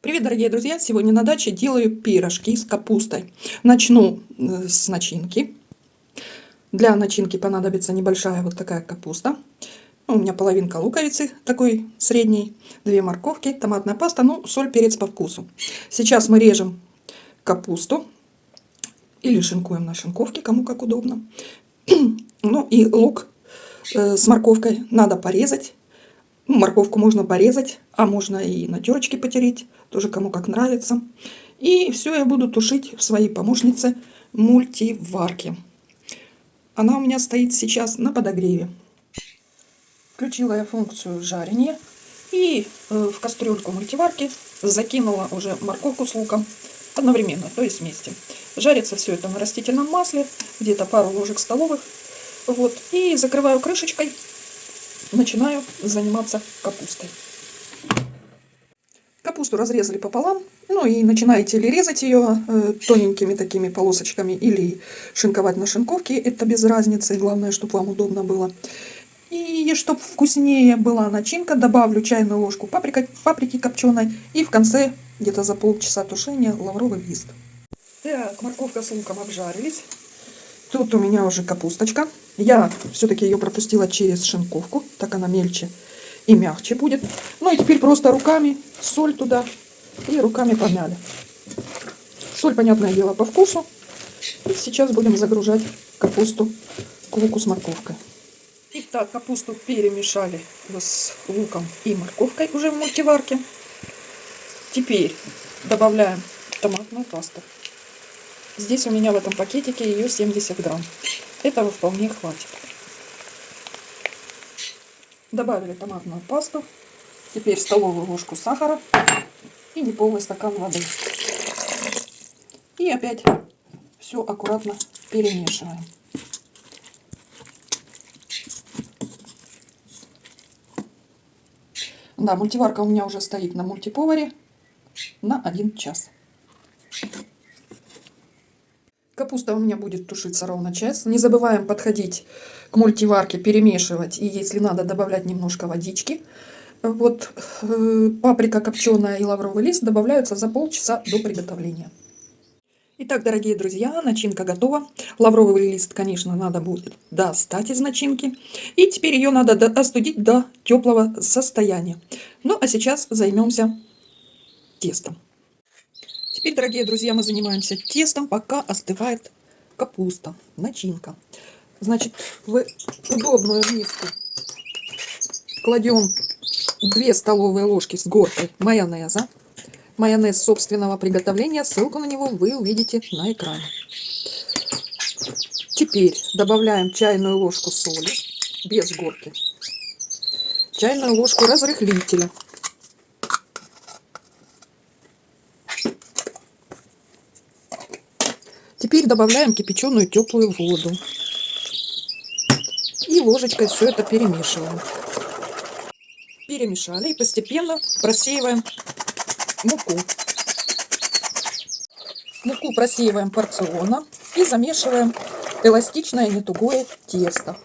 Привет, дорогие друзья! Сегодня на даче делаю пирожки с капустой. Начну с начинки. Для начинки понадобится небольшая вот такая капуста. У меня половинка луковицы такой средней, 2 морковки, томатная паста, ну, соль, перец по вкусу. Сейчас мы режем капусту или шинкуем на шинковке, кому как удобно. Ну и лук с морковкой надо порезать. Морковку можно порезать, а можно и на терочке потереть, тоже кому как нравится. И все я буду тушить в своей помощнице мультиварке. Она у меня стоит сейчас на подогреве. Включила я функцию жарения и в кастрюльку мультиварки закинула уже морковку с луком одновременно, то есть вместе. Жарится все это на растительном масле, где-то пару ложек столовых. Вот, и закрываю крышечкой. Начинаю заниматься капустой. Капусту разрезали пополам. Ну и начинаете или резать ее тоненькими такими полосочками, или шинковать на шинковке. Это без разницы. Главное, чтобы вам удобно было. И чтобы вкуснее была начинка, добавлю чайную ложку паприки копченой. И в конце, где-то за полчаса тушения, лавровый лист. Так, морковка с луком обжарились. Тут у меня уже капусточка. Я все-таки ее пропустила через шинковку, так она мельче и мягче будет. Ну и теперь просто руками соль туда и руками помяли. Соль, понятное дело, по вкусу. И сейчас будем загружать капусту к луку с морковкой. Итак, капусту перемешали с луком и морковкой уже в мультиварке. Теперь добавляем томатную пасту. Здесь у меня в этом пакетике ее 70 грамм. Этого вполне хватит. Добавили томатную пасту. Теперь столовую ложку сахара и неполный стакан воды. И опять все аккуратно перемешиваем. Да, мультиварка у меня уже стоит на мультиповаре на 1 час. Капуста у меня будет тушиться ровно час. Не забываем подходить к мультиварке, перемешивать. И если надо, добавлять немножко водички. Вот паприка копченая и лавровый лист добавляются за полчаса до приготовления. Итак, дорогие друзья, начинка готова. Лавровый лист, конечно, надо будет достать из начинки. И теперь ее надо остудить до теплого состояния. Ну, а сейчас займемся тестом. Теперь, дорогие друзья, мы занимаемся тестом, пока остывает капуста, начинка. Значит, в удобную миску кладем 2 столовые ложки с горкой майонеза. Майонез собственного приготовления, ссылку на него вы увидите на экране. Теперь добавляем чайную ложку соли, без горки, чайную ложку разрыхлителя. Теперь добавляем кипяченую теплую воду. И ложечкой все это перемешиваем. Перемешали и постепенно просеиваем муку. Муку просеиваем порционно и замешиваем эластичное не тугое тесто.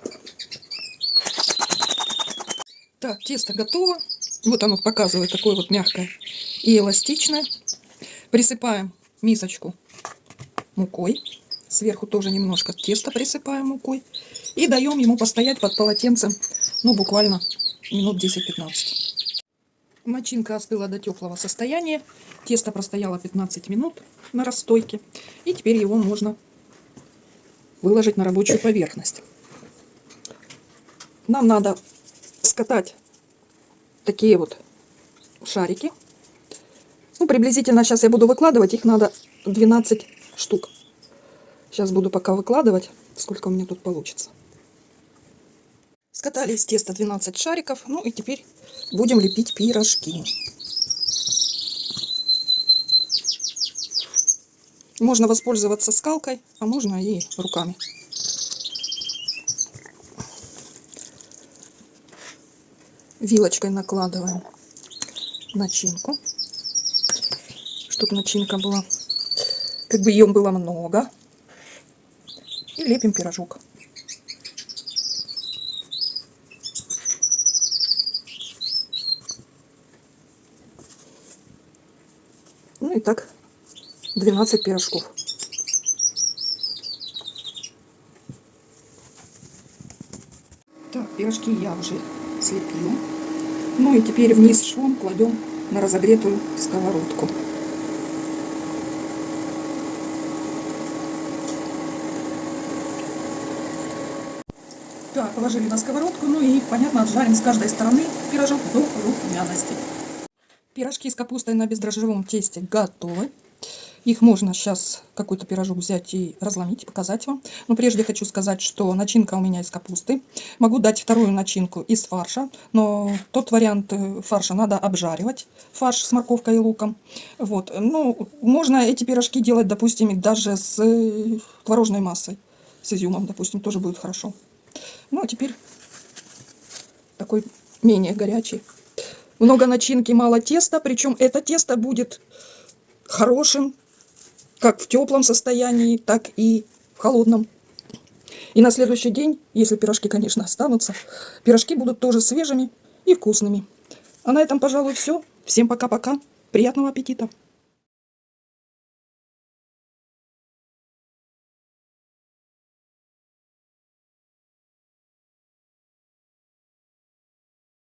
Так, тесто готово. Вот оно показывает, такое вот мягкое и эластичное. Присыпаем мисочку мукой. Сверху тоже немножко теста присыпаем мукой. И даем ему постоять под полотенцем, ну, буквально минут 10-15. Начинка остыла до теплого состояния. Тесто простояло 15 минут на расстойке. И теперь его можно выложить на рабочую поверхность. Нам надо скатать такие вот шарики. Ну, приблизительно сейчас я буду выкладывать. Их надо 12 штук. Сейчас буду пока выкладывать, сколько у меня тут получится. Скатали из теста 12 шариков. Ну и теперь будем лепить пирожки. Можно воспользоваться скалкой, а можно и руками. Вилочкой накладываем начинку, чтобы начинка была, как бы ее было много. И лепим пирожок. Ну и так 12 пирожков. Так, пирожки я уже слепила. Ну и теперь вниз швом кладем на разогретую сковородку. Так, положили на сковородку, ну и, понятно, отжарим с каждой стороны пирожок до румяности. Пирожки с капустой на бездрожжевом тесте готовы. Их можно сейчас какой-то пирожок взять и разломить, показать вам. Но прежде хочу сказать, что начинка у меня из капусты. Могу дать вторую начинку из фарша, но тот вариант фарша надо обжаривать. Фарш с морковкой и луком. Вот. Ну, можно эти пирожки делать, допустим, даже с творожной массой. С изюмом, допустим, тоже будет хорошо. Ну, а теперь такой менее горячий. Много начинки, мало теста. Причем это тесто будет хорошим как в теплом состоянии, так и в холодном. И на следующий день, если пирожки, конечно, останутся, пирожки будут тоже свежими и вкусными. А на этом, пожалуй, все. Всем пока-пока. Приятного аппетита!